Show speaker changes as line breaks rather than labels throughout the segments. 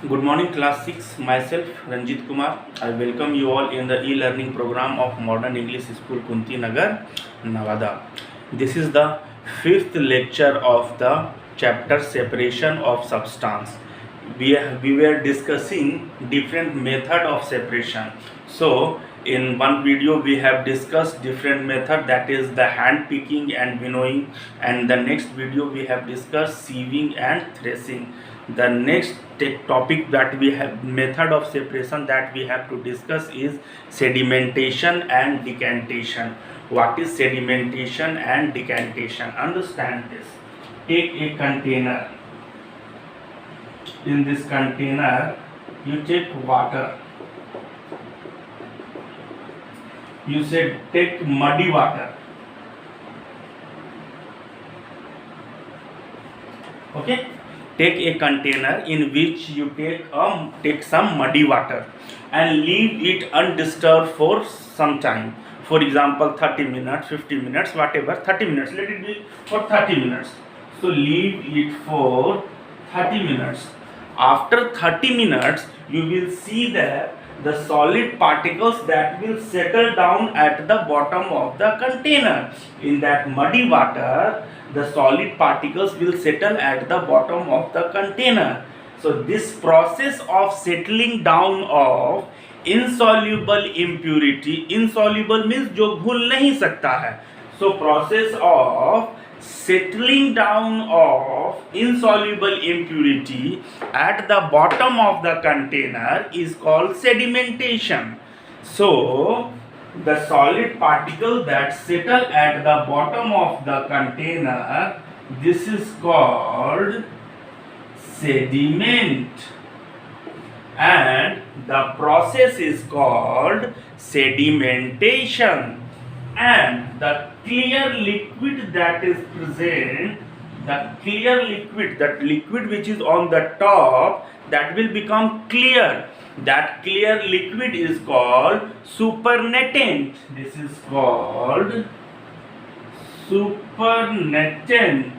Good morning, class 6. Myself, Ranjit Kumar. I welcome you all in the e-learning program of Modern English School, Kunti Nagar, Nevada. This is the fifth lecture of the chapter Separation of Substance. We were discussing different method of separation. So, in one video we have discussed different method, that is the hand picking and winnowing, and the next video we have discussed sieving and threshing. The next topic that we have, method of separation that we have to discuss, is sedimentation and decantation. What is sedimentation and decantation? Understand this. Take a container. In this container you take water. You said take muddy water. Okay, take a container in which you take some muddy water and leave it undisturbed for some time. For example, 30 minutes, 50 minutes, whatever. 30 minutes, let it be for 30 minutes. So leave it for 30 minutes. After 30 minutes you will see that the solid particles that will settle down at the bottom of the container. In that muddy water, the solid particles will settle at the bottom of the container. So this process of settling down of insoluble impurity, insoluble means जो घुल नहीं सकता है, so process of settling down of insoluble impurity at the bottom of the container is called sedimentation. So the solid particle that settle at the bottom of the container, this is called sediment, and the process is called sedimentation. And the clear liquid that is present, the clear liquid, that liquid which is on the top, that will become clear. That clear liquid is called supernatant. This is called supernatant.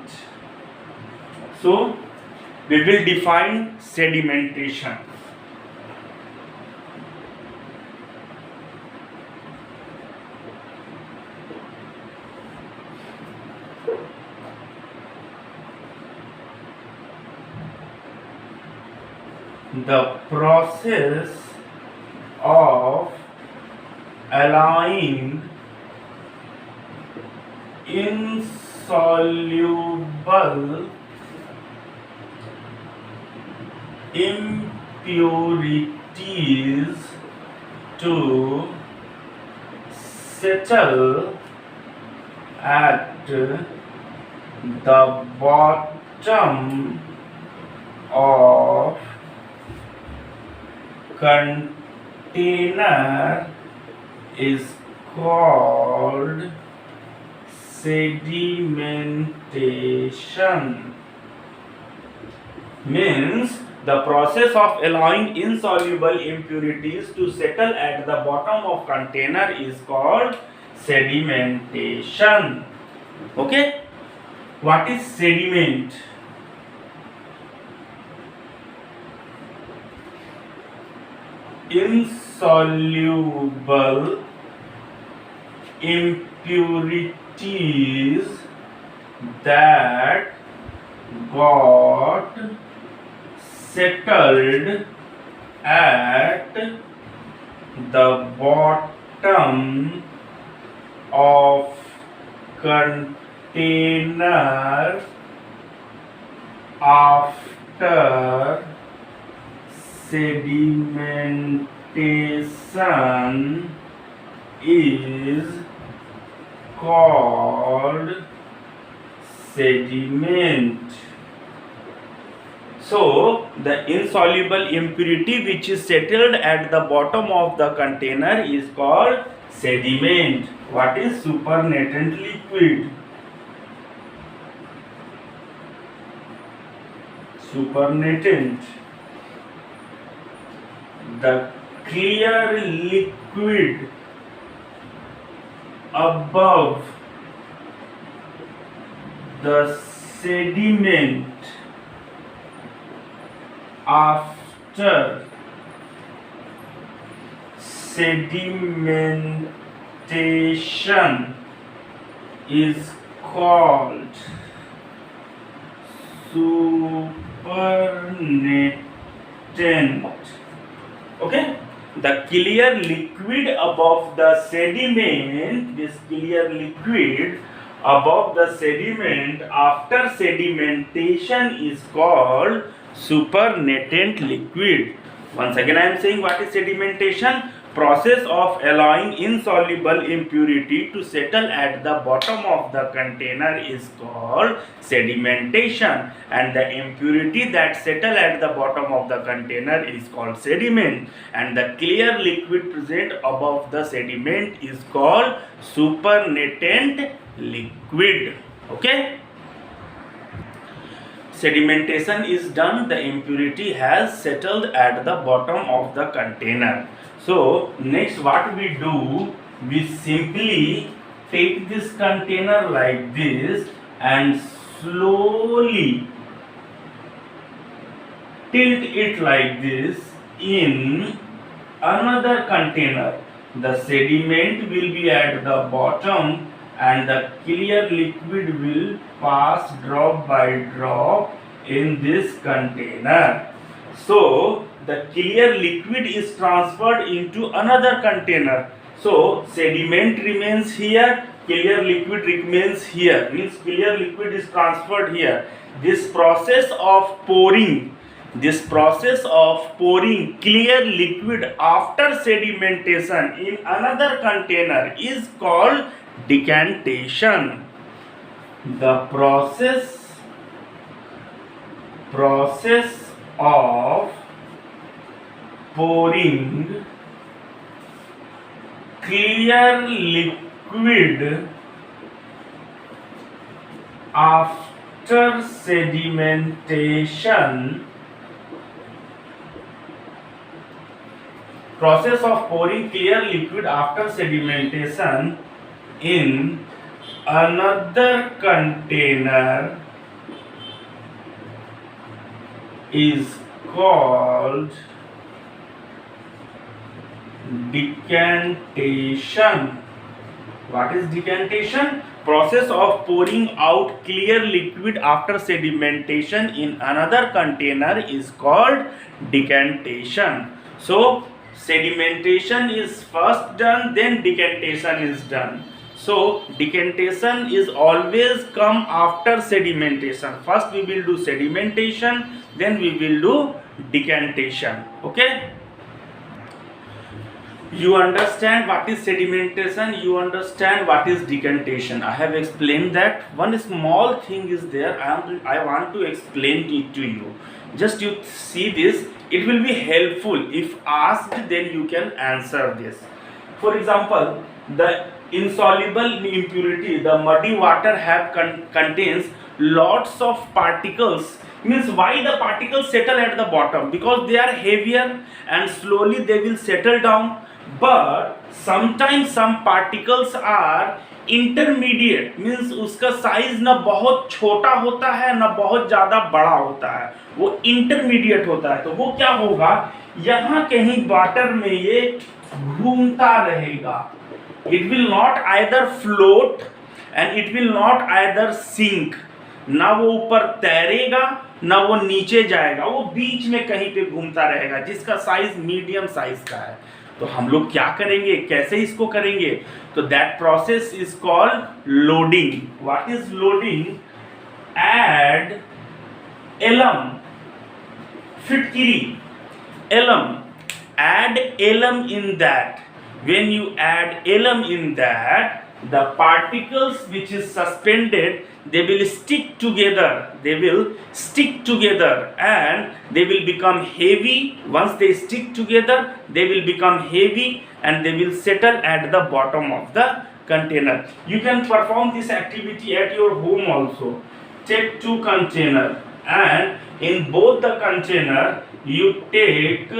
So we will define sedimentation. The process of allowing insoluble impurities to settle at the bottom of container is called sedimentation. Means the process of allowing insoluble impurities to settle at the bottom of container is called sedimentation. Okay, what is sediment? Insoluble impurities that got settled at the bottom of container after sedimentation is called sediment. So the insoluble impurity which is settled at the bottom of the container is called sediment. What is supernatant liquid? Supernatant, the clear liquid above the sediment after after sedimentation is called supernatant. Okay, the clear liquid above the sediment, this clear liquid above the sediment after sedimentation is called supernatant liquid. Once again I am saying, what is sedimentation? Process of allowing insoluble impurity to settle at the bottom of the container is called sedimentation, and the impurity that settle at the bottom of the container is called sediment, and the clear liquid present above the sediment is called supernatant liquid. Okay, sedimentation is done, the impurity has settled at the bottom of the container. So next what we do, we simply take this container like this and slowly tilt it like this in another container. The sediment will be at the bottom and the clear liquid will pass drop by drop in this container. So the clear liquid is transferred into another container. So sediment remains here, clear liquid remains here, means clear liquid is transferred here. This process of pouring clear liquid after sedimentation in another container is called decantation. The process of pouring clear liquid after sedimentation in another container is called decantation. What is decantation? Process of pouring out clear liquid after sedimentation in another container is called decantation. So sedimentation is first done, then decantation is done. So decantation is always come after sedimentation. First we will do sedimentation, then we will do decantation. Okay, you understand what is sedimentation, you understand what is decantation. I have explained that. One small thing is there, I want to explain it to you. Just you see this, it will be helpful. If asked, then you can answer this. For example, the insoluble impurity, the muddy water contains lots of particles. Means why the particles settle at the bottom? Because they are heavier and slowly they will settle down. But sometimes some particles are intermediate, means उसका size ना बहुत छोटा होता है ना बहुत ज़्यादा बड़ा होता है, वो इंटरमीडिएट होता है. तो वो क्या होगा, यहाँ कहीं वाटर में ये घूमता रहेगा. It will not either float and it will not either sink. ना वो ऊपर तैरेगा ना वो नीचे जाएगा, वो बीच में कहीं पे घूमता रहेगा, जिसका साइज मीडियम साइज का है. तो हम लोग क्या करेंगे, कैसे इसको करेंगे? तो that process is called loading. What is loading? Add alum, फिटकिरी, alum, add alum in that. When you add alum in that, the particles which is suspended, they will stick together, and they will become heavy. Once they stick together, they will become heavy and they will settle at the bottom of the container. You can perform this activity at your home also. Take two containers, and in both the container you take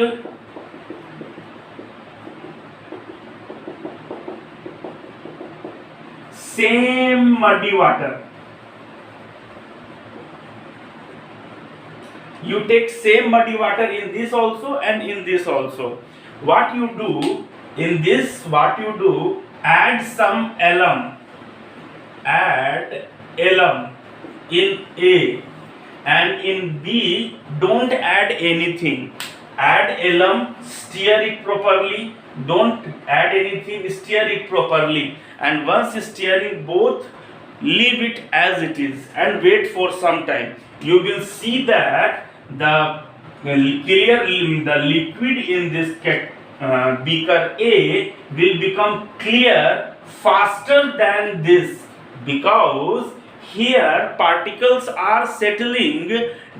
same muddy water. you take same muddy water in this also and in this also. What you do in this, what you do, add some alum, add alum in A, and in B don't add anything. Add alum, stir it properly, don't add anything, stir it properly, and once stirring both, leave it as it is and wait for some time. You will see that the the liquid in this beaker A will become clear faster than this, because here particles are settling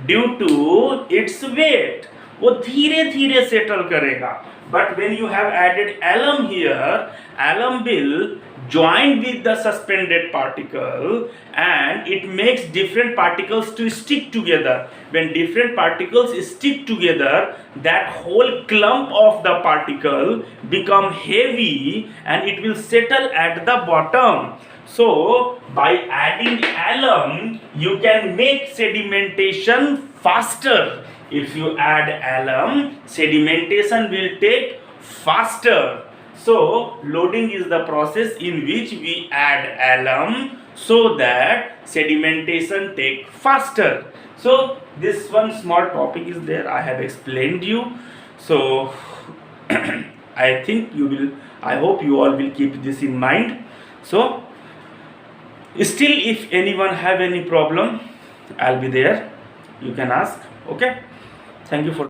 due to its weight. वो धीरे धीरे settle करेगा. But when you have added alum here, alum will join with the suspended particle and it makes different particles to stick together. When different particles stick together, that whole clump of the particle become heavy and it will settle at the bottom. So by adding alum, you can make sedimentation faster. If you add alum, sedimentation will take faster. So loading is the process in which we add alum so that sedimentation take faster. So this one small topic is there, I have explained you. So I think you will, I hope you all will keep this in mind. So still, if anyone have any problem, I'll be there, you can ask. Okay, thank you for